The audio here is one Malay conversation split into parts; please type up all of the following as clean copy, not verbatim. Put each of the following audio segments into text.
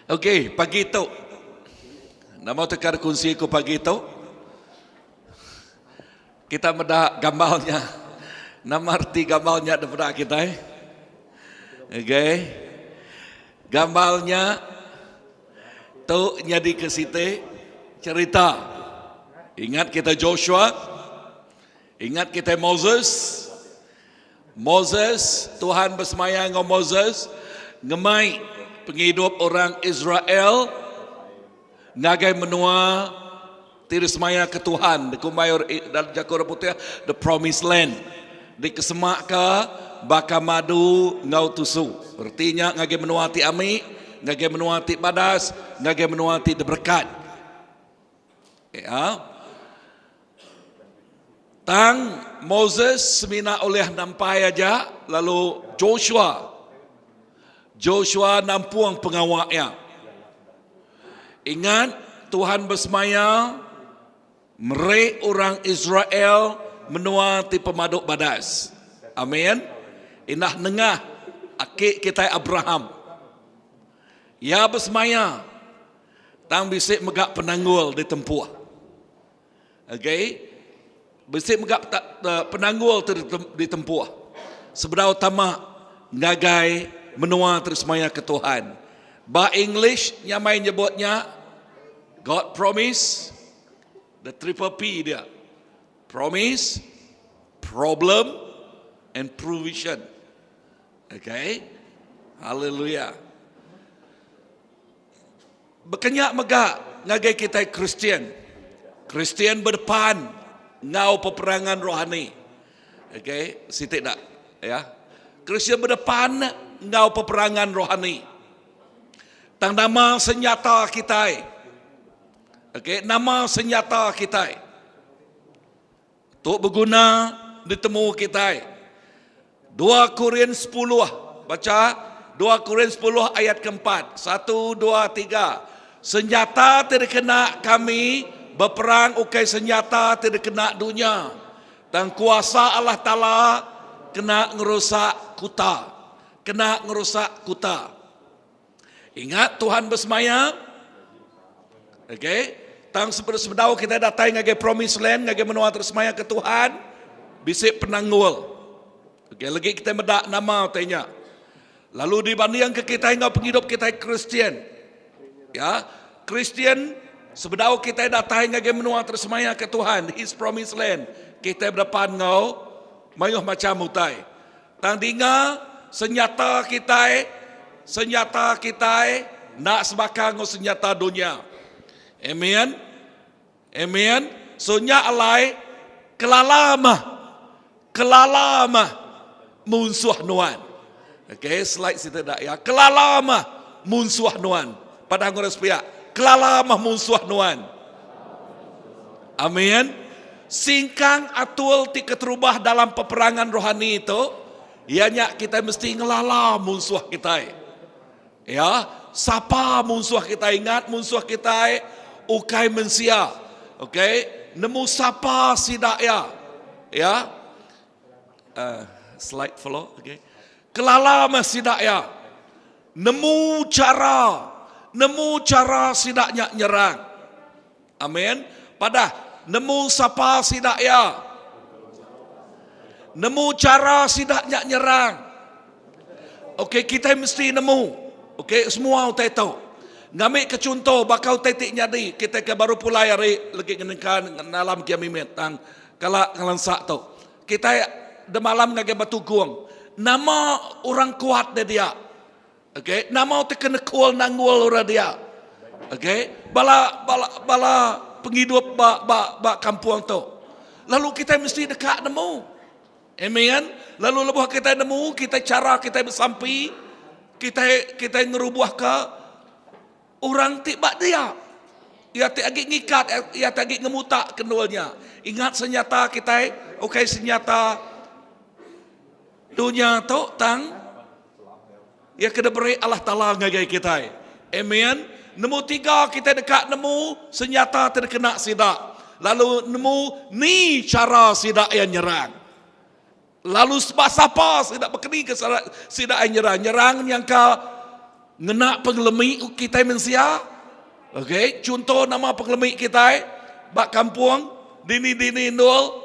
Okey, pagi tu. Nama tekar kunci ku pagi tu. Kita mendak gambarnya. Nama arti gambarnya daripada kita. Okey. Gambarnya tu jadi ke situ cerita. Ingat kita Joshua, ingat kita Moses. Moses, Tuhan bersemayam dengan Moses, ngemai penghidup orang Israel, ngagai menua tiris maya ke Tuhan, dikumbayur dalam Jakura Putih, the promised land, di kesemak ke baka madu ngau tusu. Artinya ngagai menua ti ami, ngagai menua ti badas, ngagai menua ti berkat. Ya. Tang Moses semina oleh nampai aja, lalu Joshua nampuang pengawaknya. Ingat Tuhan bersemaya merek orang Israel menua ti pemaduk badas. Amin. Inah nengah akik kita Abraham. Ya bersemaya tang bisik megak penanggul di tempuh. Okey. Bisik megap penanggul ditempuh. Sebenarnya utama ngagai menua terus maya ke Tuhan. Ba English nyamai nyebutnya God promise, the triple P dia. Promise, problem, and provision. Okay? Hallelujah. Berkenyak megak ngagai kita Kristian. Kristian berdepan ngau peperangan rohani. Okey, sitik tak? Ya. Kristian berdepan ngau peperangan rohani. Tang nama senjata kita. Okey, nama senjata kita. Tuk berguna ditemu kita. 2 Korintus 10. Baca 2 Korintus 10 ayat keempat. 1, 2, 3. Senjata terkena kami berperang ukai senjata tidak kena dunia. Dan kuasa Allah Ta'ala kena ngerusak kuta. Kena ngerusak kuta. Ingat Tuhan bersemayam. Okey. Tang sebedau kita datang ngage promised land, ngage menua tersemaya ke Tuhan. Bisik penanggul. Okey, lagi kita medak nama tanya. Lalu dibanding ke kita hingga penghidup kita Kristian. Ya, Kristian sebedau kita datang ngage menua tersemaya ke Tuhan, His promised land. Kita berdepan ngau mayuh macam mutai. Tang dinga senjata kita nak sebakang ngau senjata dunia. Amen. Amen. Sonya alai kelalama munsuh nuan. Okey, slide situ dak ya. Kelalama munsuh nuan. Pada ngores pihak kelalama munsuh nuan. Amin. Singkang atul ti keterubah dalam peperangan rohani itu, ianya kita mesti ngelala munsuh kita. Ya, sapa munsuh kita, ingat munsuh kita ukai mensia. Okey, nemu sapa sidak ya. Ya. Slide follow, okey. Kelalama sidak ya. Nemu cara sidaknya nyerang. Amin. Pada nemu sapa sidak ya. Nemu cara sidaknya nyerang. Okey, kita mesti nemu. Okey, semua utai tahu. Ngambil ke contoh bakau tetik nyadi kita ke baru pulai hari lagi ngenekan dalam kiamimet tang kala ngalansak tu. Kita de malam ngage batu guang. Nama orang kuat dia. Okey, nama te kena kual nanggul ora dia. Okey, bala penghidup ba kampung tu. Lalu kita mesti dekat nemu. Amen. Lalu lebuh kita nemu, kita cara kita bersampi, kita ngerubuh ke orang tibak dia. Ia tak agak ngikat, ia tak agak ngemutak kendulnya. Ingat senjata kita, okey senjata dunia tu tang ia kena beri Allah Ta'ala ngagai kita. Amen. Nemu 3 kita dekat nemu senjata terkena sidak. Lalu nemu ni cara sidak yang nyerang. Lalu siapa sidak berkeni ke sidak yang nyerang. Nyerang yang ke ngena pengelemi kita manusia. Okey, contoh nama pengelemi kita bak kampung dini nol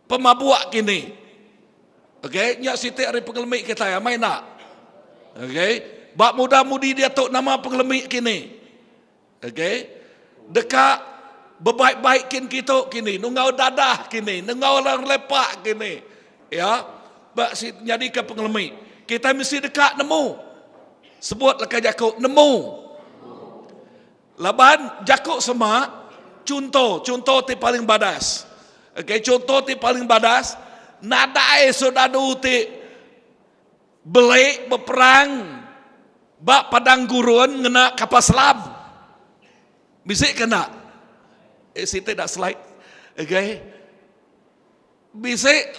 pemabuk kini. Okey, nyak siti hari pengelemi kita ya main nak. Okey, bak muda-mudi dia tok nama pengelemi kini. Okey, dekat berbaik-baik kita kini, nungau dadah kini, nungau orang lepak kini. Ya, bak jadi ke pengelemi. Kita mesti dekat nemu. Sebut lekat Jakub nemu. Laban Jakub sama contoh ti paling badas. Okey, contoh ti paling badas nadai sodadu ti belik berperang bak padang gurun ngena kapal selam. Bisik kena. Siti dak slide. Okey. Bisik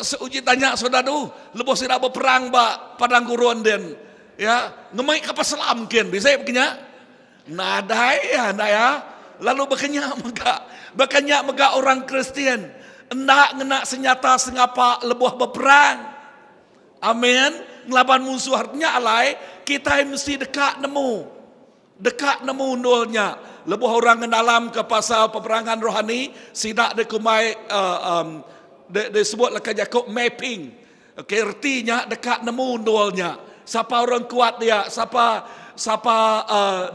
seuji tanya sodadu lebih sida berperang bak padang gurun den. Ya, ngemai kapal selam ken bisik begini. Nadai ya. Lalu berkenyak mega orang Kristian hendak ngena senjata sengapa lebuh berperang. Amin. Ngelaban musuh artinya alai kita mesti dekat nemu nolnya. Lebuh orang dalam ke pasal peperangan rohani sidak dekumai disebut lekat Jakub mapping. Okey, artinya dekat nemu nolnya. Siapa orang kuat dia, siapa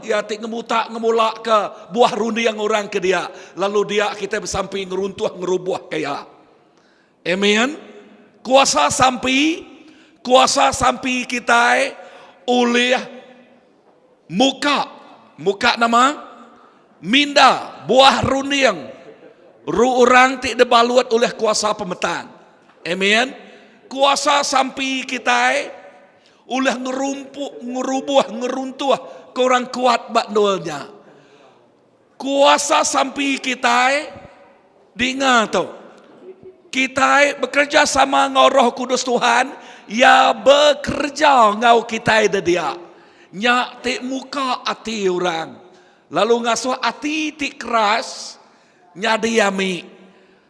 ya tik ngemulak ke buah rundi yang orang ke dia, lalu dia kita bersampai ngeruntuh ngerubuh kaya. Amen. Kuasa sampai kita oleh muka nama minda buah rundi yang orang tik dibalut oleh kuasa pemetan. Amen. Kuasa sampai kita ulah ngerubuh, ngeruntuh ke orang kuat bakdolnya. Kuasa sampai kita dengar tu. Kita bekerja sama dengan Roh Kudus Tuhan, ya bekerja ngau kita dia. Nyak tik muka hati orang. Lalu ngasuh hati tik keras, nyadiami.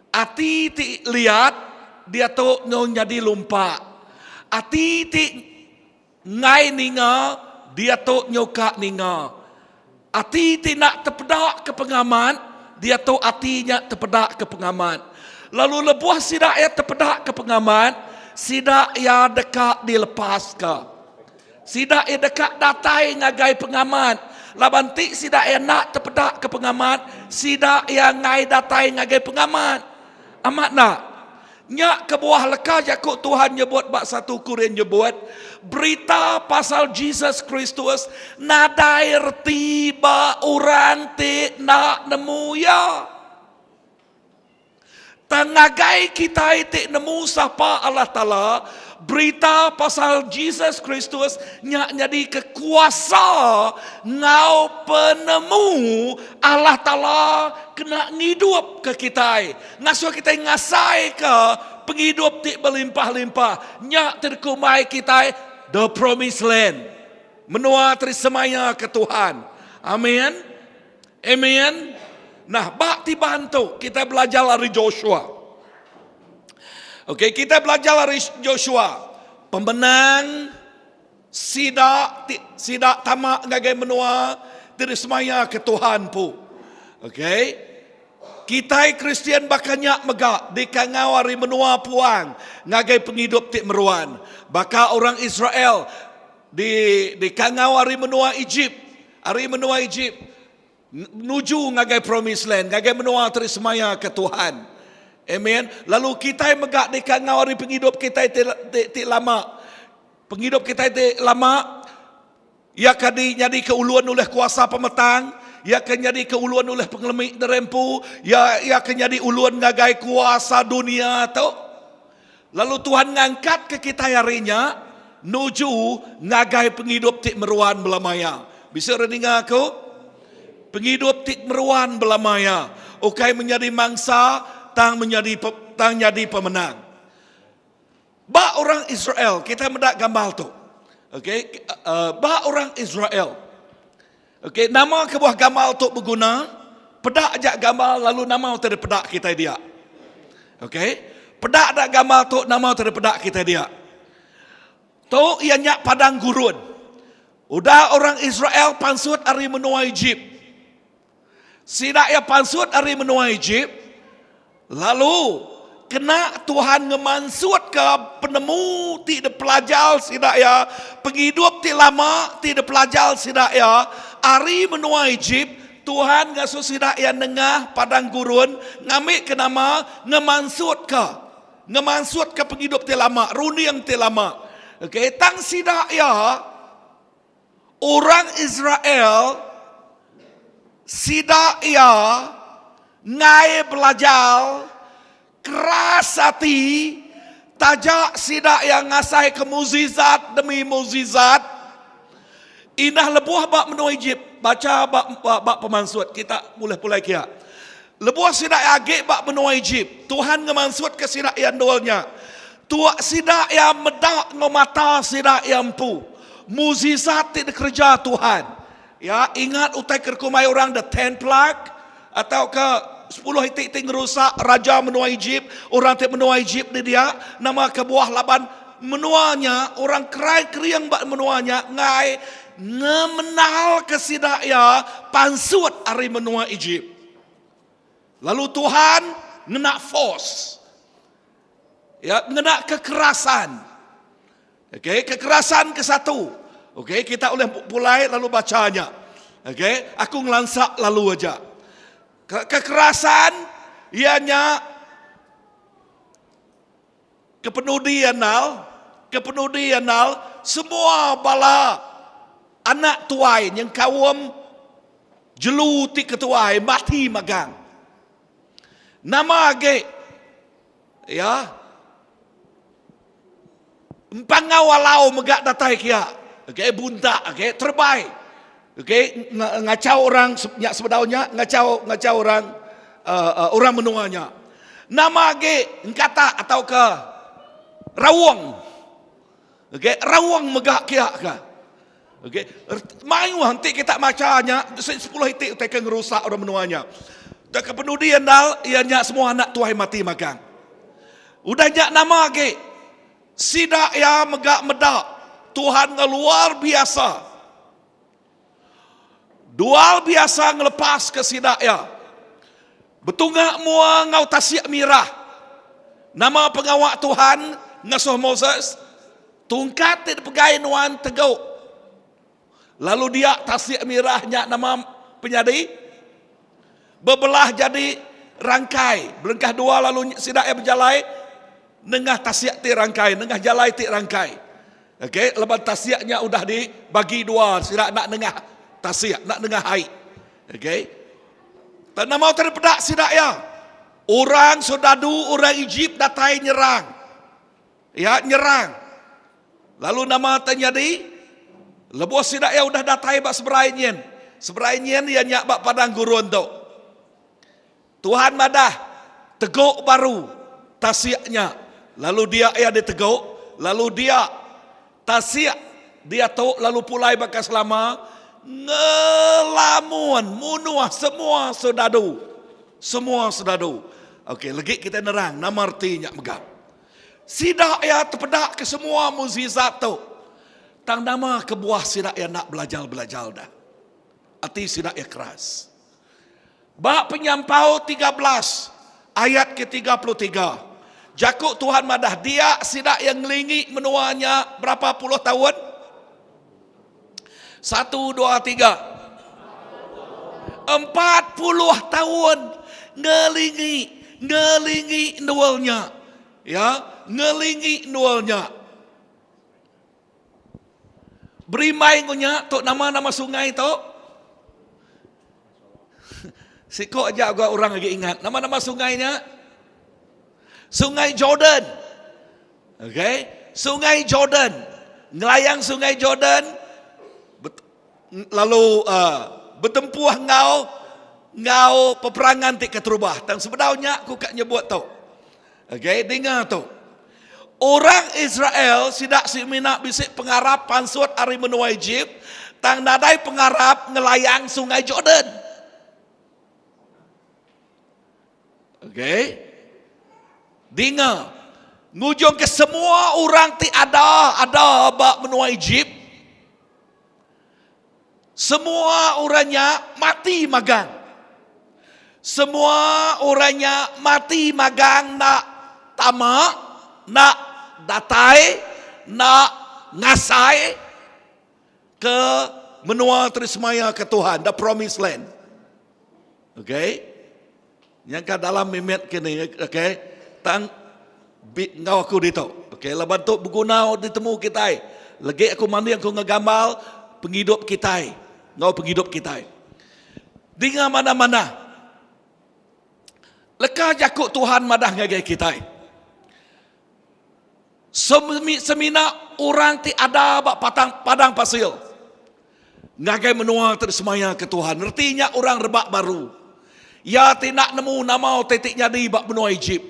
Hati tik lihat, dia tu nyadi lumpa. Hati tik ngai ninga dia tu nyoka ninga. Ati tidak terpedak ke pengaman, dia tu atinya terpedak ke pengaman. Lalu lebuah sidak ya terpedak ke pengaman, sidak ya dekat dilepas ke. Sidak ya dekat datai ngagai pengaman. Labanti sidak ya nak terpedak ke pengaman, sidak ya ngai datai ngagai pengaman. Amat nak. Nyak ke buah leka Jakub Tuhan nyebut bak 1 Korin nyebut berita pasal Jesus Kristus nadai reti ba orang ti nak nemu ya. Tangagai kita ti nemu sapa Allah Ta'ala berita pasal Jesus Kristus nyak jadi kekuasa ngau penemu Allah Ta'ala kena ngidup ke kita. Ngasuh kita ngasai ke penghidup ti berlimpah-limpah. Nyak terkumai kita the promised land. Menua terisemaya ke Tuhan. Amin. Amin. Nah, bak ti bantu kita belajar dari Joshua. Okey, kita belajar dari Joshua. Pemenang sidak tamak ngagai menua terisemaya ke Tuhan pu. Okey. Kita Kristian bakanyak megak di kangawari menua puang ngagai penghidup ti meruan. Baka orang Israel di kangawari menua Egypt, hari menua Egypt menuju ngagai promised land, ngagai menua terisemaya ke Tuhan. Amen. Lalu kita megak di kangawari penghidup kita ti lama. Penghidup kita ti lama ya kadi jadi keuluan oleh kuasa pemetang. Ya akan jadi keuluan oleh pengelemik derempu. Ya akan jadi uluan ngagai kuasa dunia tu. Lalu Tuhan ngangkat ke kita harinya nuju ngagai penghidup tik meruan belamaya. Bisa dengar aku? Penghidup tik meruan belamaya. Okai menjadi mangsa, tang jadi pemenang. Ba orang Israel, kita mendak gambar tu. Okey, ba orang Israel. Okey, nama kebuah gambar untuk berguna, pedak ajak gambar lalu nama untuk pedak kita dia. Okey, pedak dak gambar untuk nama untuk pedak kita dia. Tu ianya padang gurun. Udah orang Israel pansut ari menua Egypt. Sidak ya pansut ari menua Egypt. Lalu kena Tuhan ngemansut ke penemu tidak pelajar sidak ya penghidup ti lama tidak pelajar sidak ya ari menua Egypt. Tuhan ngasuh sidak ya nengah padang gurun ngamik ke nama ngemansut ke penghidup ti lama runi yang ti lama. Okey, tang sidak ya orang Israel sidak ya ngai belajar keras hati tajak sidak yang ngasai ke mukjizat demi mukjizat indah lebuh bak menua Egypt baca bak pemansut kita mulai kia lebuh sidak agak bak menua Egypt Tuhan ngemansut ke sidak yang dolnya tuak sidak yang medak ngomata sidak yang pu mukjizat tidak kerja Tuhan ya ingat utai kerkumai orang the 10 plague atau ke 10 hitik ngerusak raja menua Egypt orang tak menua Egypt ni dia nama kebuah laban menuanya orang kerai keriang bak menuanya ngai ngemenal kesidak ya pansut ari menua Egypt lalu Tuhan ngena force ya ngena kekerasan. Okey, kekerasan ke satu. Okey, kita boleh mulai lalu bacanya. Okey, aku ngelansak lalu aja. Kekerasan ianya kepenudianal semua bala anak tuai yang kawam jelu ti ketuai mati magang. Nama age ya Pangawalau megak datai kia. Okey, buntak, okey, terbaik. Okey, ngacau orang nyak sebedaunya, ngacau orang orang menuanya. Nama ge ngkata atau ke rawang. Okey, rawang megak kia ka. Okey, main nanti kita macanya 10 hitik utai ngerusak orang menuanya. Tak kepenudian dal ianya semua anak tuai mati magang. Udah nyak nama ge sidak ya megak medak Tuhan ngeluar biasa dual biasa ngelepas ke sidak ya betungak mua ngau tasyak mirah nama pengawak Tuhan ngasuh Moses tungkat tidak pegai nuan teguk lalu dia tasyak mirahnya nama penyadi bebelah jadi rangkai belengkah dua lalu sidak ya berjalai nengah tasyak ti rangkai, nengah jalai ti rangkai. Okey, lepas tasyaknya udah dibagi dua, sidak nak nengah tasyak, nak nengah hai. Okey. Tak nak mau terpedak sidak ya. Orang sodadu, orang Egypt datai nyerang. Ya, nyerang. Lalu nama terjadi lebuh sidak ya udah datai bak seberainyen. Seberainyen ya nyak bak padang gurun tu. Tuhan madah teguk baru tasyaknya. Lalu dia diteguk, lalu dia tasyak, dia tahu lalu pulai bakas lama ngelamun, munuah semua sedadu. Okey, lagi kita nerang, nama artinya megap. Sidak ya terpedak ke semua mukjizat tu. Tang nama kebuah sidak ya nak belajar dah. Arti sidak ya keras. Bak penyampau 13 ayat ke-33. Jakuk Tuhan madah dia sidak yang ngelingi menuanya berapa puluh tahun? 1, 2, 3 40 tahun ngelingi nualnya. Ya, ngelingi nualnya. Berimai ngunya tok nama-nama sungai tok. Sikok aja gua orang lagi ingat. Nama-nama sungainya Sungai Jordan. Okey, Sungai Jordan. Ngelayang Sungai Jordan lalu bertempuh ngau peperangan tik keterubah. Dan sebenarnya aku kat nyebut tu. Okey, dengar tu. Orang Israel sidak si minak bisik pengarap pansut ari menua Egypt, tang nadai pengarap ngelayang Sungai Jordan. Okey. Dengar. ngujung ke semua orang ti ada bak menua Egypt. Semua orangnya mati magang. Semua orangnya mati magang nak tamak, nak datai, nak ngasai ke menua tersemaya ke Tuhan, the promised land. Okay? Yang ke dalam mimet kini, okay? Tang ngau aku dito. Okay, laban tu berguna ditemu kita. Lagi aku mandi aku ngagambal penghidup kita. Ngau penghidup kita. Dengan mana-mana. Leka jakuk Tuhan madah ngagai kita. Semina orang ti ada bak padang pasir. Ngagai menua tersemaya ke Tuhan. Artinya orang rebak baru. Ya tidak nemu nama titik jadi bak benua Egypt.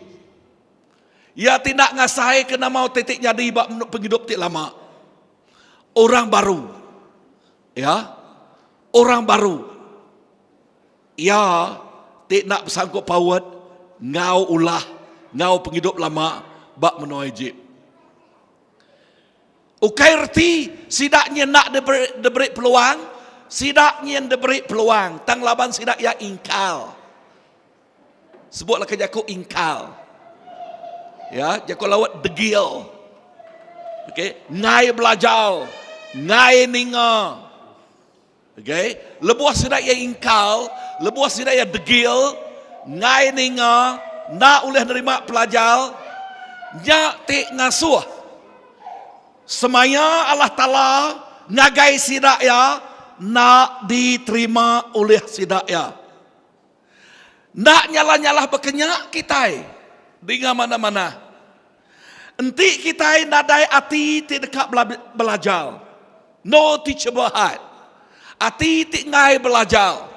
Ya tidak ngasai ke nama titik jadi bak penghidup ti lama. Orang baru. Ya. Orang baru. Ya tidak bersangkut paut. Ngau ulah, ngau penghidup lama bak menua Egypt. Ukai reti sidaknya nak diberi peluang, sidaknya diberi peluang. Tang laban sidak ya ingkal. Sebutlah ke jaku ingkal. Ya, jaku lawat degil. Okey, ngai belajar, ngai ninga. Okey, lebuah sidak ya ingkal, lebuah sidak ya degil. Ngai ninga nak oleh nerima pelajar nyak ti ngasuh semaya Allah Ta'ala ngagai sidak ya nak diterima oleh sidak ya nak nyalah-nyalah berkenyak kita dengan mana-mana enti kita nadai hati ti dekat belajar no ti cebahat hati ti ngai belajar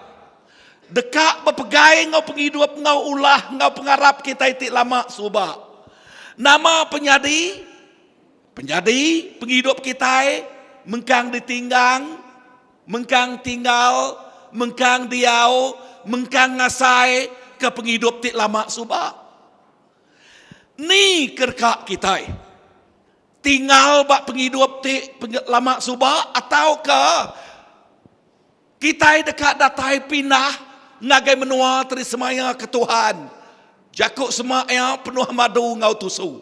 dekat berpegai ngau penghidup ngau ulah ngau pengarap kita itik lama subak. Nama penjadi penghidup kita mengkang ditinggang, mengkang tinggal, mengkang diau, mengkang ngasai ke penghidup tik lama subak. Ni kerkak kita. Tinggal bak penghidup tik lama subak atau ke kita dekat datai pindah ngagai menua tersemaya ke Tuhan. Jakuk semaya penuh madu ngau tusu.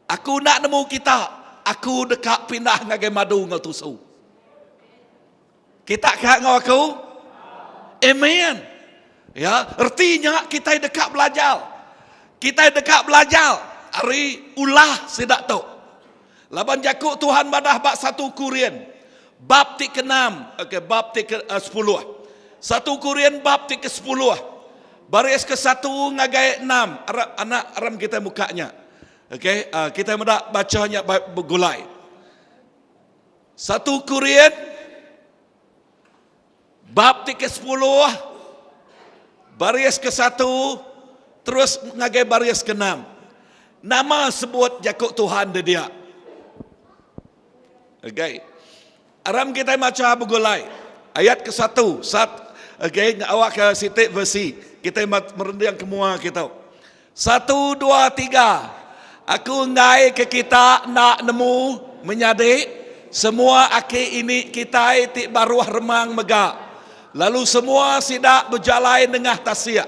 Aku nak nemu kita. Aku dekat pindah ngagai madu ngau tusu. Kita kak ngau aku? Amen. Ya, artinya kita dekat belajar. Kita dekat belajar. Hari ulah sedak tu. Laban jakuk Tuhan badah bak 1 Korintus. Bab ti ke-6, okay, bab ti ke-10. 1 Korintus bab ti ke-10. Baris ke-1 ngagai 6. Anak aram kita mukanya. Okay, kita hendak bacanya bergulai. 1 Korintus bab ti ke-10. Baris ke-1 terus ngagai baris ke-6. Nama sebut jakuk Tuhan dia. Okay. Aram kita baca bergulai. Ayat ke-1. Okay, awak ke sitik versi. Kita merendiang kemua kita. 1, 2, 3. Aku ngai ke kita nak nemu menyadik. Semua akhir ini kita itik baruah remang megak. Lalu semua sidak berjalan dengan tasyak.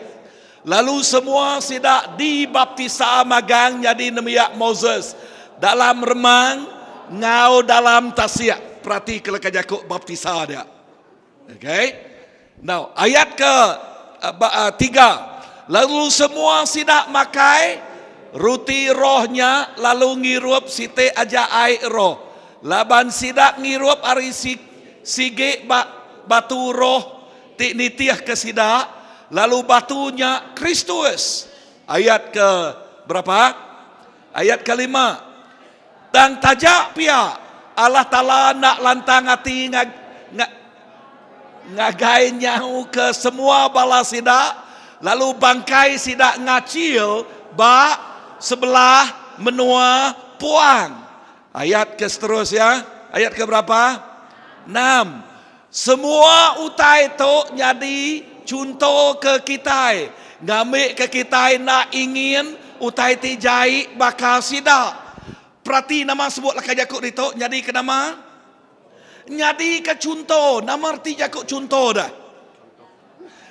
Lalu semua sidak dibaptisa magang jadi nemiak Moses. Dalam remang, ngau dalam tasyak. Perhati kalau kajakuk baptisa dia. Okay. Now, ayat ke 3. Lalu semua sidak makai ruti rohnya lalu ngirup site aja air roh. Laban sidak ngirup ari sige batu roh tik nitiah ke sidak. Lalu batunya Kristus. Ayat ke berapa? Ayat ke-5. Dan tajak pihak Allah Ta'ala nak lantang hati ngagai nyahu ke semua bala sidak. Lalu bangkai sidak ngacil bak sebelah menua puang. Ayat ke seterusnya. Ayat ke berapa? 6. Semua utai itu jadi contoh ke kita. Ngambil ke kita nak ingin utai ti jai bakal sida. Perhati nama sebut lah Jakub itu. Jadi ke nama? Jadi ke contoh. Nama arti Jakub contoh dah.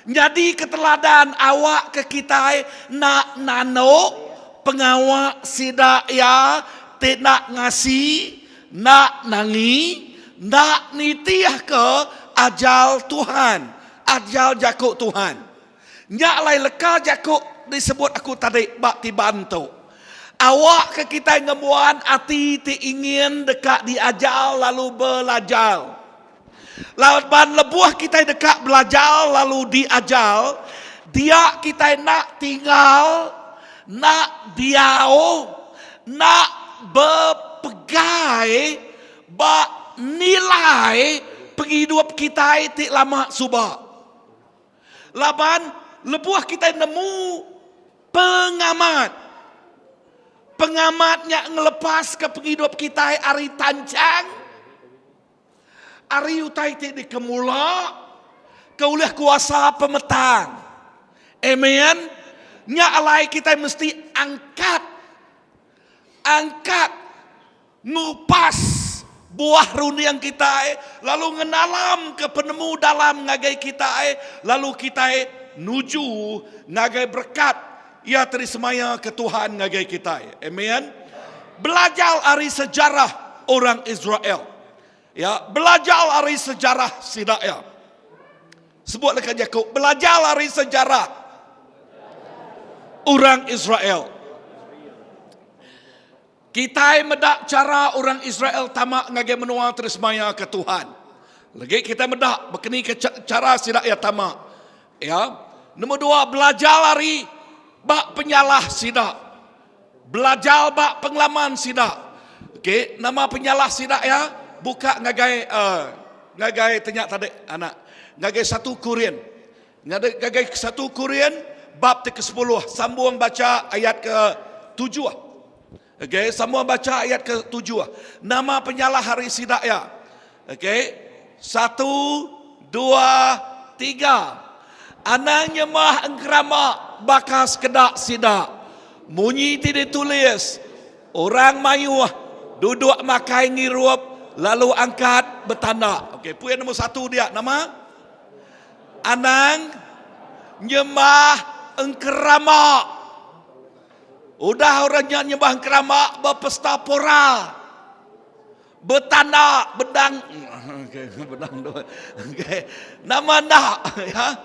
Jadi keteladan awak ke kita nak nano pengawak sida ya tidak ngasih nak nangi nak nitiah ke ajal Tuhan, ajal Jakub Tuhan. Nyak lai leka Jakub disebut aku tadi bak ti bantu. Awak ke kita ngebuan hati ti ingin dekat diajal lalu belajar. Lawan lebuah kita dekat belajar lalu diajal, dia kita nak tinggal, nak diau, nak berpegai, bak nilai penghidup kita ti lama subah. Laban lebuah kita nemu pengamat. Pengamatnya ngelepas ke penghidup kita hari tancang. Hari utai ti dikemula. Keulah kuasa pemetang. Amen. Nya alai kita mesti angkat. Ngupas buah runiang kita. Lalu ngenalam ke penemu dalam ngagai kita. Lalu kita nuju ngagai berkat. Ia terisemaya ke Tuhan ngagai kita. Amen. Belajar dari sejarah orang Israel. Ya, belajar dari sejarah Sidaya. Sebutlah ke Jakub, belajar dari sejarah orang Israel. Kita medak cara orang Israel tamak ngagai menua terisemaya ke Tuhan. Lagi kita medak berkeni ke cara Sidaya tamak. Ya. Nombor dua, belajar dari bak penyalah sida. Belajar bak pengalaman sida. Okey, nama penyalah sida ya, buka ngagai tanya tadi anak. Ngagai 1 Korintus. Ngagai 1 Korintus bab ke-10, sambung baca ayat ke-7. Okey, sambung baca ayat ke-7. Nama penyalah hari sida ya. Okey. 1 2 3. Anang nyemah engkrama bakas kedak sida. Munyi tidak tulis. Orang mayuh duduk makai ngirup lalu angkat bertanda. Okey, puan nombor 1 dia nama Anang nyemah engkrama. Udah orangnya nyembah engkrama berpesta pora. Bertanda bedang. Okey, bedang dua. Okey. Nama nak ya.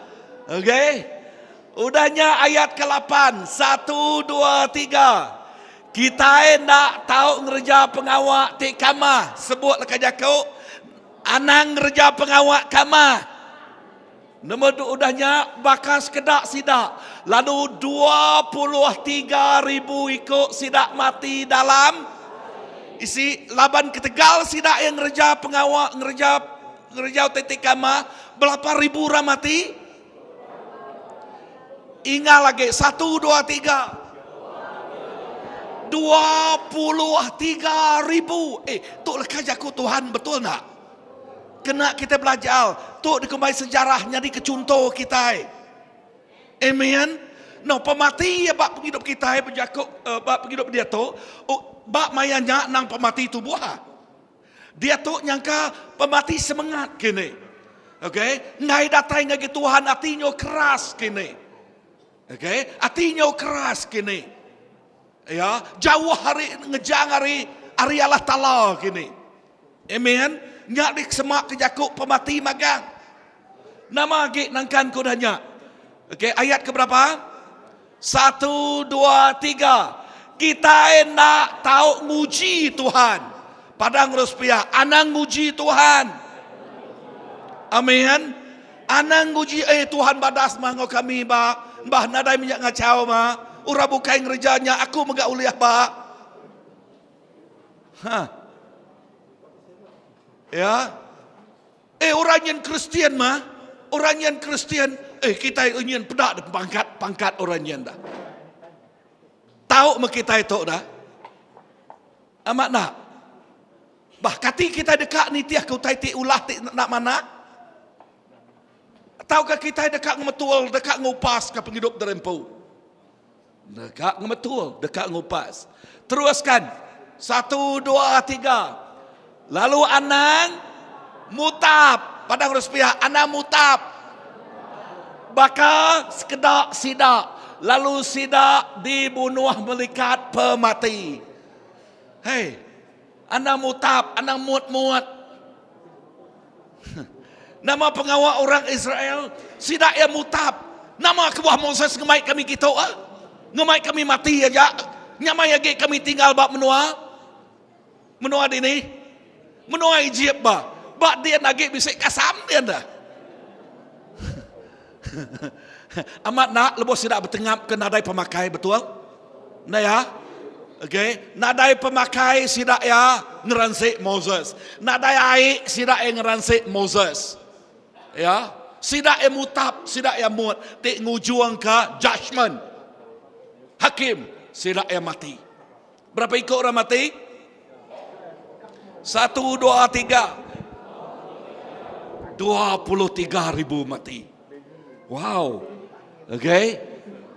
Okey. Udahnya ayat ke-8. 1 2 3. Kita nak tahu ngerja pengawak ti kamah. Sebut ke Jakub. Anang ngerja pengawak kamah. Nombor udahnya bakas kedak sidak. Lalu 23,000 ikut sidak mati dalam isi laban ketegal sidak yang ngerja pengawak ngerja titik kamah. Berapa ribu orang mati? Ingat lagi 1 2 3. 23,000. Tu lekah Jakub Tuhan betul nak? Kena kita belajar. Tu dikembali sejarahnya di kecuntoh kita. Amen. No, pemati ya bak penghidup kita Jakub bak penghidup dia tu. Bak mayanya nang pemati tu buah. Dia tu nyangka pemati semangat kini. Okey, ngai datai ngagi Tuhan hatinya keras kini. Okey, hatinya keras kini. Ya, jauh hari ngejang hari Allah Taala kini. Amen. Nyak dik semak ke Jakub pemati magang. Nama lagi nangkan kodanya. Okey, ayat ke berapa? 1 2 3. Kita nak tahu muji Tuhan. Padang Ruspiah, anang muji Tuhan. Amin. Anang muji Tuhan badas manggo kami ba. Mbah nadai minyak ngacau ma. Ura bukai ngerjanya aku megak uliah ba. Ya. Orang yang Kristian mah, orang yang Kristian, kita ingin pedak pangkat orang yang dah. Tahu mak kita itu dah. Amat nak. Bah kati kita dekat ni tiah kau tai ti ulah ti nak mana? Tahukah kita dekat ngemetul, dekat ngupas ke penghidup derempu? Dekat ngemetul, dekat ngupas. Teruskan. 1, 2, 3. Lalu anang mutab. Padang ruspiah, anang mutab. Baka sekedak sidak. Lalu sidak dibunuh melikat pemati. Hei, anang mutab, anang muat-muat. Nama pengawal orang Israel, sidak yang mutab. Nama kebuah Moses ngemai kami gitu, ngemai kami mati aja. Nyamai lagi kami tinggal bak menua. Menua ini. Menua Egypt ba. Bak dia lagi bisik kasam dia dah. Amat nak lebih tidak bertengap ke nadai pemakai, betul? Nah ya. Okay. Nadai pemakai sidak ya ngeransik Moses. Nadai aik sidak yang ngeransik Moses. Ya. Sidak yang mutab, sidak yang muat. Tik ngujuang ke judgment. Hakim sidak yang mati. Berapa ikut orang mati? 1, 2, 3. 23,000 mati. Wow. Okay.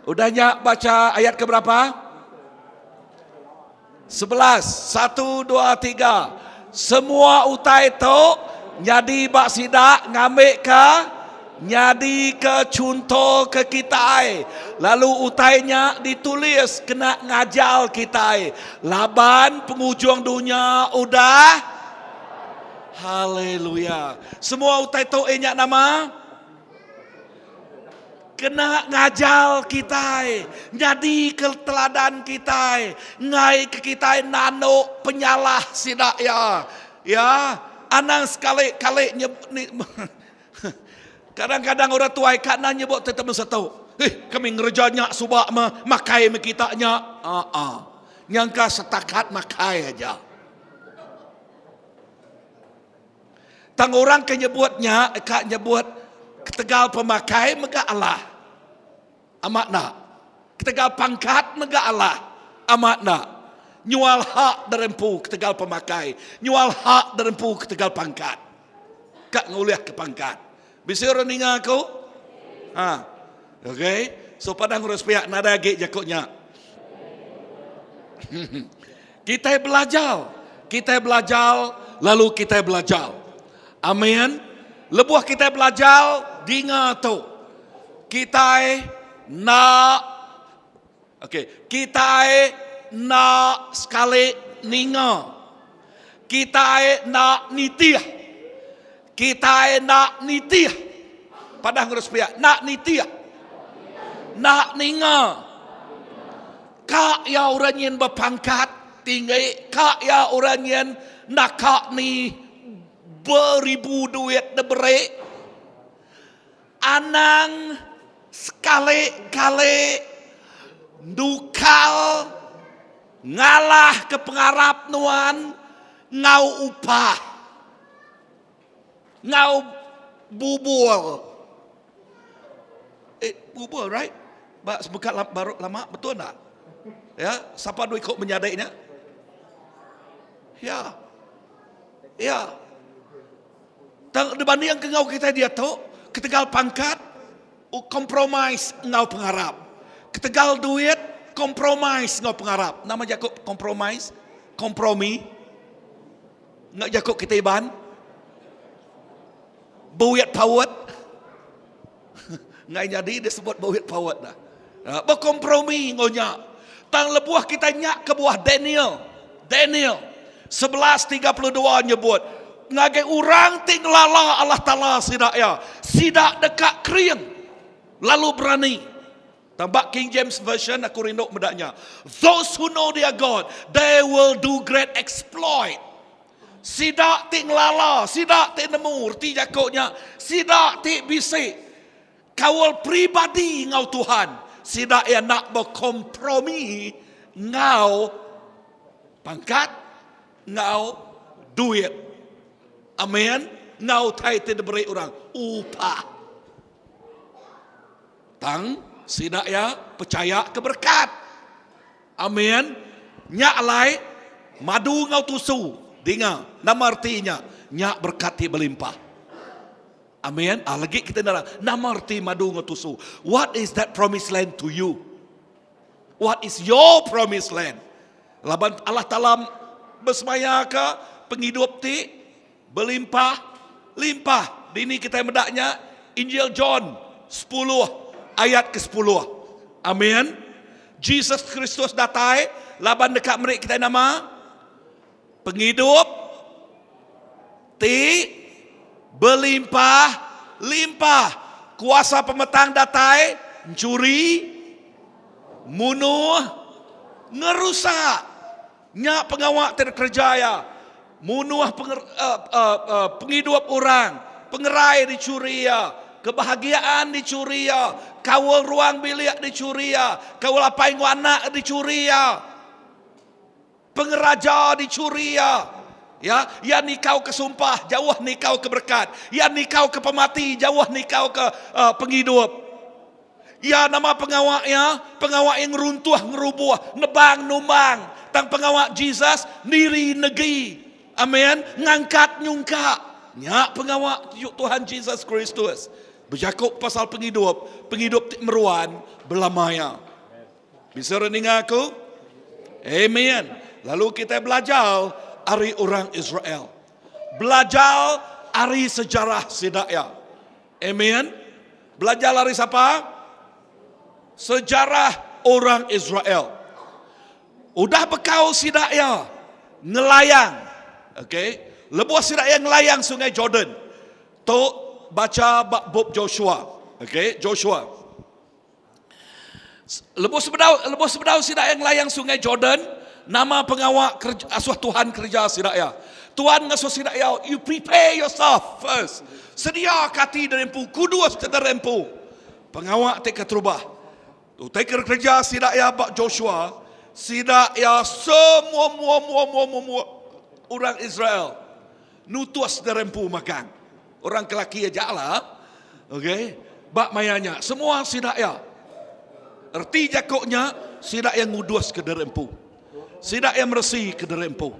Udah nyak baca ayat ke berapa? 11. 1, 2, 3. Semua utai tu nyadi bak sidak ngambil ke nyadi ke contoh ke kita. Lalu utainya ditulis kena ngajal kita. Laban penghujung dunia udah. Haleluya. Semua utai tu inyak nama kena ngajal kita, nyadi ke teladan kita, ngai ke kita nano penyalah sidak ya. Ya, anang sekali-kali kadang-kadang orang tua karena nyebut tetap satu. Kami ngerjanya subak makai kita-nya. Nyangka setakat makai aja. Tang orang kenyebutnya, kak nyebut ketegal pemakai mega Allah. Amat nak. Ketegal pangkat mega Allah. Amat nak. Nyual hak derempu ketegal pemakai. Nyual hak derempu ketegal pangkat. Kak nguliah ke pangkat. Bisa orang ingat aku? Okay. So padang urus pihak nada gig jakutnya. Kita belajar. Kita belajar. Lalu kita belajar. Amin. Lebuh kita belajar. Dinga tu. Kita nak. Okay. Kita nak sekali ninga. Kita nak nitiah. Kita nak nitiah. Padang urus pihak. Nak nitiah. Nak ninga. Kak ya orang yang berpangkat tinggi. Kak ya orang yang nak kak ni beribu duit diberi. Anang sekali-kali dukal ngalah ke pengarap nuan ngau upah. Ngau bubur. Bubur, right? Sebekat baru lama, betul tak? Ya, siapa dua ikut menyadainya? Ya. Ya. Dibanding yang kengau kita dia tu, ketegal pangkat, kompromis ngau pengharap. Ketegal duit, kompromis ngau pengharap. Nama Jakob kompromis, kompromi. Ngak Jakob kita iban. Buat pawat. Ngai jadi disebut bawit pawat dah. Berkompromi ngonya. Tang lebuah kita nyak ke buah Daniel. Daniel 11:32 nyebut. Ngagai orang ting lala Allah Ta'ala sidak ya. Sidak dekat kering. Lalu berani. Tambah King James Version aku rindu medaknya. Those who know their God, they will do great exploit. Sidak ting lala. Sidak ting nemu. Erti jakutnya. Sidak ting bisik. Kawal pribadi ngau Tuhan. Sidak yang nak berkompromi ngau pangkat, ngau duit. Amin. Ngau title diberi orang upah. Tang sidak ya percaya keberkat. Amin. Nyak lai madu ngau tusu. Dengar nama artinya nyak berkat ti berlimpah. Amin. Lagi kita nak namarti madu ngotusu. What is that promised land to you? What is your promised land? Laban Allah Ta'ala bersemaya ke penghidup ti berlimpah. Dini kita mendaknya Injil John 10 ayat ke-10. Amin. Jesus Kristus datai laban dekat mereka kita nama penghidup ti berlimpah. Kuasa pemetang datai mencuri, munuh, ngerusak. Nyak pengawak terkerjaya, munuh penghidup orang, pengerai dicuri ya, kebahagiaan dicuri ya, kawal ruang bilik dicuri ya, kawal apaing anak dicuri ya, pengeraja dicuri ya. Ya nikau ke sumpah, jauh nikau ke berkat. Ya nikau ke pemati, jauh nikau ke penghidup. Ya nama pengawak yang runtuh ngerubuh, nebang numbang. Tang pengawak Jesus niri negeri. Amin. Ngangkat nyungka. Nyak pengawak Tuhan Jesus Kristus. Bercakap pasal penghidup meruan belamaya. Bisa rening aku? Amen. Lalu kita belajar ari orang Israel. Belajar ari sejarah Sidaya. Amen. Belajar ari siapa? Sejarah orang Israel. Udah bekau Sidaya ngelayang. Okay. Lepas Sidaya ngelayang sungai Jordan. Tu baca bab Joshua. Okay. Joshua. Lepas bedau Sidaya ngelayang sungai Jordan. Nama pengawak asuh Tuhan kerja Sidaya. Tuhan ngasuh Sidaya, you prepare yourself first. Sedia kati dan empu, kudu secara empu. Pengawak teka terubah. Tu teka kerja Sidaya bak Joshua, Sidaya semua orang Israel nutus dan empu makan. Orang kelaki aja lah. Okay, bak mayanya semua Sidaya. Erti jakoknya Sidaya ngudus ke derempu. Sidak yang meresi ke derempu.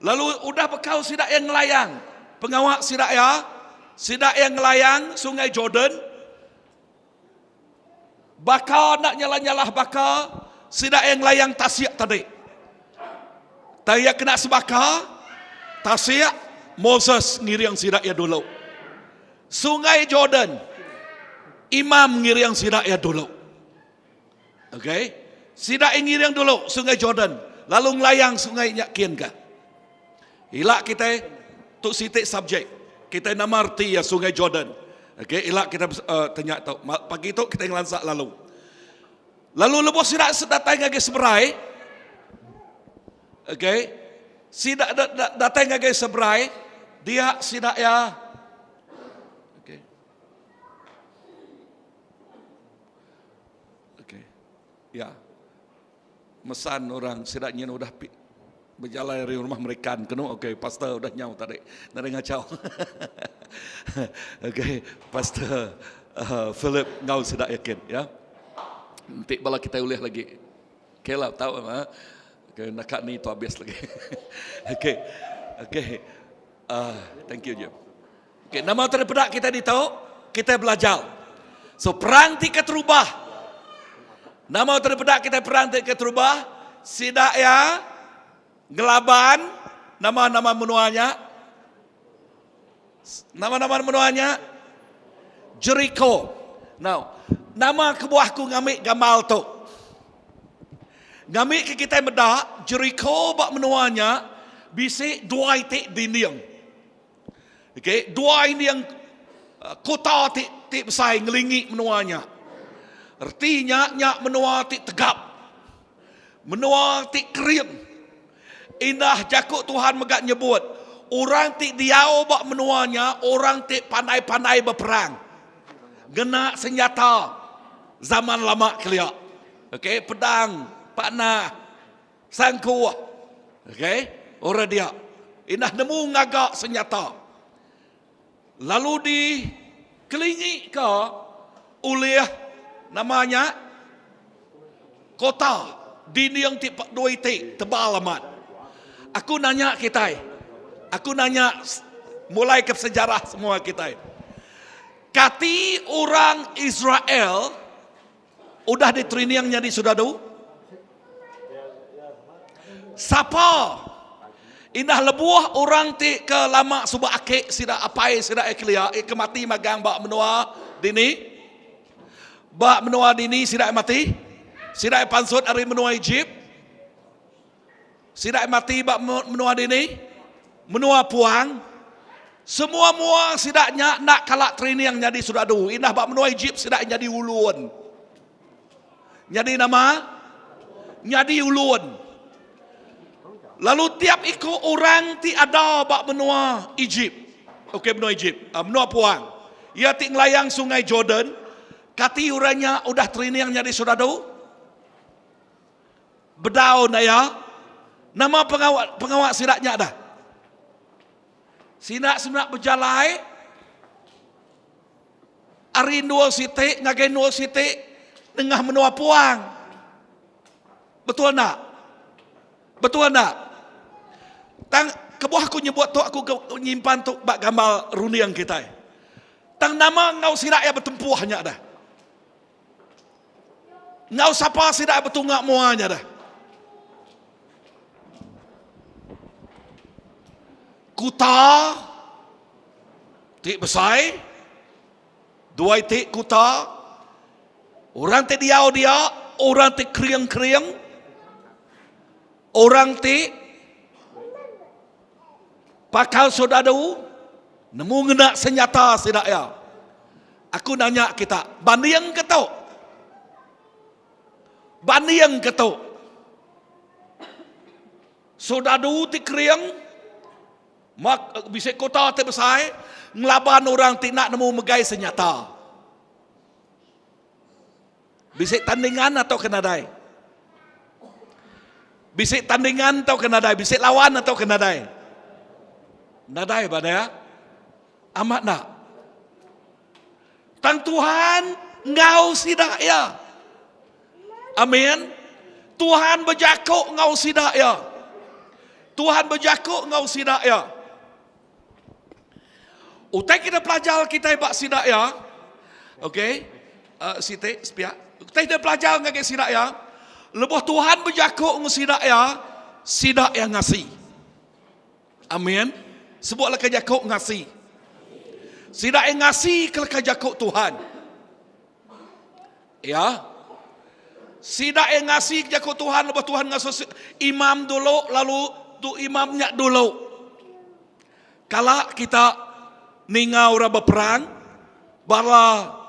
Lalu udah bekal sidak yang ngelayang. Pengawak sidak yang ngelayang sungai Jordan. Bakar nak nyalah-nyalah bakar. Sidak yang ngelayang tasyak tadi. Tayak kena sebakar. Tasyak Moses ngiriang sidak ya dulu. Sungai Jordan. Imam ngiriang sidak ya dulu. Okay. Sidak ingin yang dulu sungai Jordan, lalu ngelayang sungai Nyakin ka. Ilak kita tu sitik subjek. Kita nama arti ya sungai Jordan. Okey, ilak kita tanya tahu. Pagi tu kita ngelansak lalu. Lalu lepas sidak datang ngage seberai. Okey. Sidak datang ngage seberai, dia sidak ya. Okey. Okey. Ya. Mesan orang sedaknya udah berjalan dari rumah mereka kena. Okey, pastor udah nyau tadi. Nak ngacau. Okey, pastor Philip ngau sedak yakin ya. Nanti bala kita ulih lagi. Okey lah tahu okey nak ni tu habis lagi. Okey. Okey. Thank you Jim. Okey, nama terpedak kita ditahu, kita belajar. So perang tiket rubah. Nama terpedak kita perang ke terubah. Sidaya Gelaban. Nama-nama menuanya. Nama-nama menuanya Jericho. Now, nama kebuahku ngamik gamal tu. Ngamik ke kita medak Jericho bak menuanya bisik dua itik dinding. Okey, dua ini yang kota tik besar ngelingi menuanya. Artinya nyak menua tik tegap. Menua tik kering. Indah jakuk Tuhan megak nyebut. Orang tik diau bak menuanya, orang tik pandai-pandai berperang. Gena senjata zaman lama kelia. Okey, pedang, panah, sangku. Okey, orang dia. Indah nemu ngagak senjata. Lalu dikelingi ke oleh namanya kota dini yang dua itik tebal amat. Aku nanya kita. Aku nanya Mulai ke sejarah semua kita. Kati orang Israel udah di training jadi sudah tu. Siapa? Indah lebuah orang ti ke lama subak akik sida apai sida eklia mati magang bak menua dini. Bak menua dini sida mati. Sida pansut ari menua Egypt. Sida mati bak menua dini. Menua puang. Semua mua sidaknya nak kalak training yang jadi sudah du. Indah bak menua Egypt sidak jadi ulun. Jadi nama? Jadi ulun. Lalu tiap ikut orang ti ada bak menua Egypt. Okey, benua Egypt. Benua puang. Ia ti ngelayang sungai Jordan. Kati orangnya udah training yang jadi sudah tu. Bedau naya. Nama pengawak sidaknya ada. Sinak berjalai. Arin dua sitik, ngagai dua sitik. Tengah menua puang. Betul tak? Betul tak? Tang kebuah aku nyebut tu aku nyimpan tu bak gambar runiang kita. Tang nama ngau sidak ya bertempuhnya dah. Ngau siapa sidak bertunggak muanya dah. Kuta tik besai. Dua tik kuta. Orang tik dia, orang tik kriang. Orang tik pakal sodadu nemu ngena senjata sidak ya. Aku nanya kita, banding ketuk. Banding ketuk. Sodadu tik kriang mak bisa kota terbesar ngelaban orang tidak nemu megai senjata. Bisa tandingan atau kenadai? Bisa tandingan atau kenadai? Bisa lawan atau kenadai? Nadai pada ya? Amat nak. Tang Tuhan ngau sidak ya. Amin. Tuhan berjakuk ngau sidak ya. Tuhan berjakuk ngau sidak ya. Utai kita pelajar kita bak sidak ya. Okey. Siti sepiak. Utai kita pelajar ngake sidak ya. Lepas Tuhan berjakuk ngau sidak ya, sidak yang ngasih. Amin. Sebutlah kejakuk ngasih. Sidak yang ngasih ke kejakuk Tuhan. Ya. Sidak yang ngasih kejakuk Tuhan, lepas Tuhan ngasih imam dulu, lalu tu imamnya dulu. Kalau kita ningau ora berperang, bala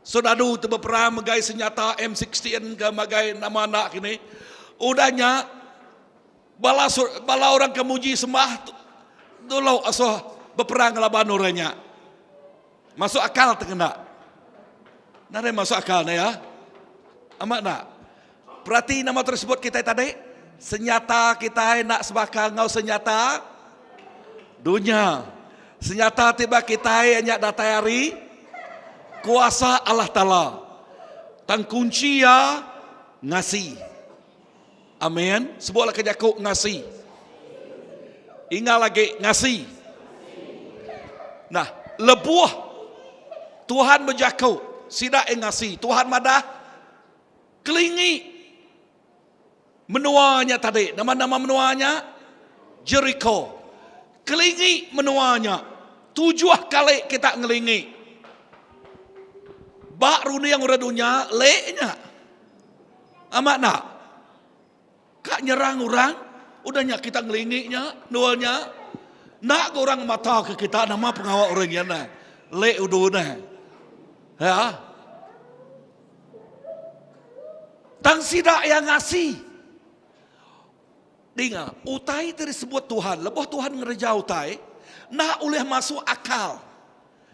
sodadu tu berperang megai senjata M16 ke megai nama anak kini. Udahnya bala orang kemuji sembah dulu asuh berperang lawan orangnya. Masuk akal terkena. Nare masuk akal na ya. Amat nak. Perhati nama tersebut kita tadi. Senjata kita nak sebakal ngau senjata dunia. Senjata tiba kita hanya datayari kuasa Allah Ta'ala. Tang kunci ya ngasih. Amin. Sebutlah kejakuk ngasih. Ingat lagi ngasih. Nah, lebuah Tuhan berjakuk. Sidak yang ngasih. Tuhan madah kelingi menuanya tadi. Nama-nama menuanya Jericho. Kelingi menuanya. 7 kali kita ngelingi. Bak runi yang udah dunia, leknya. Amat nak. Kak nyerang orang, udahnya kita ngelinginya, nuanya. Nak orang mata ke kita, nama pengawal orang yang nak. Lek udahnya. Ya. Tang sidak yang ngasih. Dengar, utai tersebut Tuhan. Lepas Tuhan ngerja utai, nak oleh masuk akal.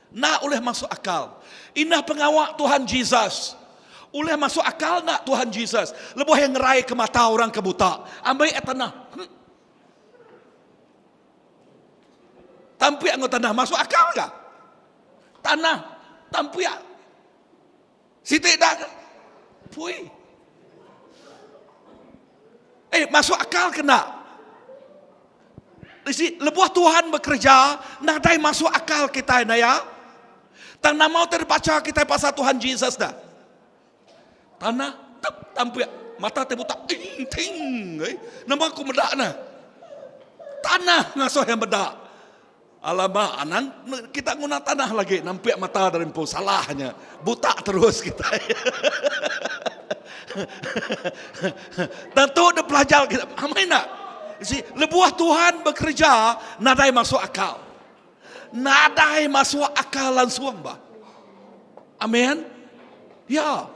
Nak oleh masuk akal. Indah pengawak Tuhan Yesus. Oleh masuk akal nak Tuhan Yesus. Lepas yang ngerai ke mata orang kebuta. Ambil tanah. Tampiak ngau tanah. Masuk akal tak? Tanah. Tampiak. Sitik dah. Pui. Masuk akal kena. lebuh Tuhan bekerja, nadai masuk akal kita na ya. Tang namau terbaca kita pasal Tuhan Yesus dah. Tanah tampil mata terbuka ting. Nama aku medak na. Tanah ngasuh yang medak. Alamak, anan kita guna tanah lagi, nampak mata dari pun salahnya. Buta terus kita. Tentu dia pelajar kita. Amin nak? Lebuah Tuhan bekerja, nadai masuk akal. Nadai masuk akal langsung bah. Amin? Ya.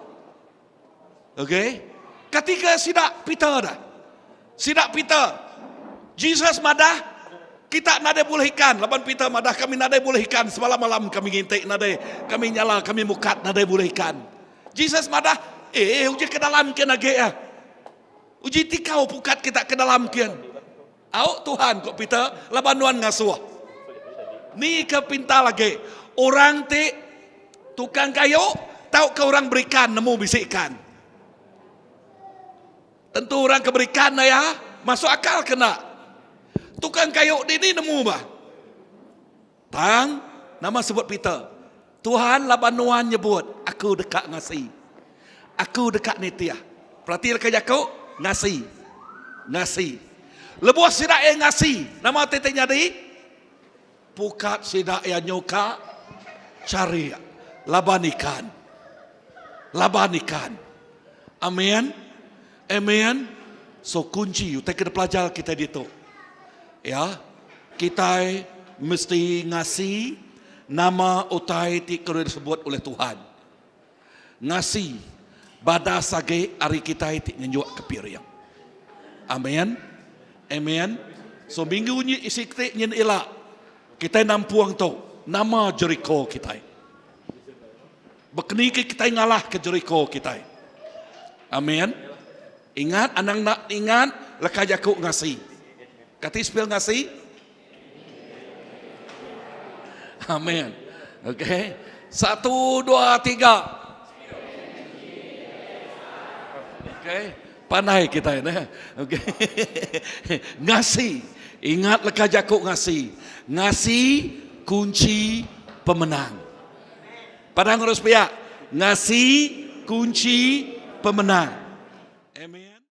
Okay. Ketika sidak Peter dah. Sidak Peter. Jesus madah. Kita nadai boleh ikan. Laban Peter madah kami nadai boleh ikan. Semalam malam kami ngintik nadai. Kami nyala, kami mukat nadai boleh ikan. Jesus madah. Uji ke dalam kian lagi ya. Uji tikau pukat kita ke dalam kian. Au Tuhan kok Peter. Laban nuan ngasuh. Ni ke pinta lagi. Orang ti tukang kayu. Tahu ke orang berikan. Nemu bisikan. Tentu orang keberikan ya. Masuk akal kena. Tukang kayu ini nemu bah. Tang, nama sebut Peter. Tuhan laban nuan nyebut, aku dekat ngasih. Aku dekat netia. Perhatikan kerja kau, ngasih. Ngasih. Lebuh sidak yang ngasih. Nama tetenya di pukat sidak yang nyoka cari laban ikan. Laban ikan. Amin. Amin. So kunci, kita kena pelajar kita itu. Ya, kita mesti ngasih nama utai ti kena disebut oleh Tuhan. Ngasih pada sage hari kita ti ngenjuk kepiriang. Amin. Amin. So minggu ni isi kita nyen elak. Kita nampuang tu nama Jericho kita. Bekni kita ngalah ke Jericho kita. Amin. Ingat anang nak ingat lekah jakuk ngasih. Kati spell ngasih. Amin. Okay. 1, 2, 3. Okay. Pandai kita ini. Okay. Ngasih. Ingat lekah jakuk ngasih. Ngasih kunci pemenang. Padang harus pihak. Ngasih kunci pemenang. Amen.